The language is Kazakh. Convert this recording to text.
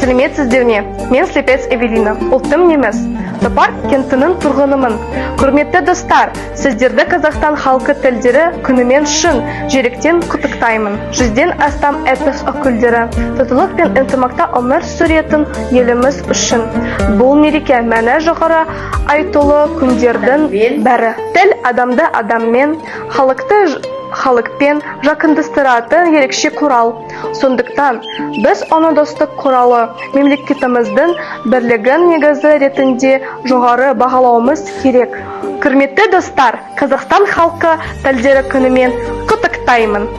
Сәлеметсіздерме? Мен Слепец Эвелина. Ұлтым немес. Топар кентінің тұрғынымын. Құрметті достар, сіздерді Қазақстан халқы тілдері күнімен шын жүректен құттықтаймын. 100-ден астам этнос өкілдері татулық пен ынтымақта өмір сүретін еліміз үшін. Бұл мереке мәні жоғары айтулы күндердің бірі. Тіл адамды адаммен, халықты халықпен жақындастыратын ерекше құрал. Сондықтан біз оны достық құралы мемлекетіміздің бірлігін негізі ретінде жоғары бағалауымыз керек. Құрметті достар, Қазақстан халқы тілдері күнімен құттықтаймын.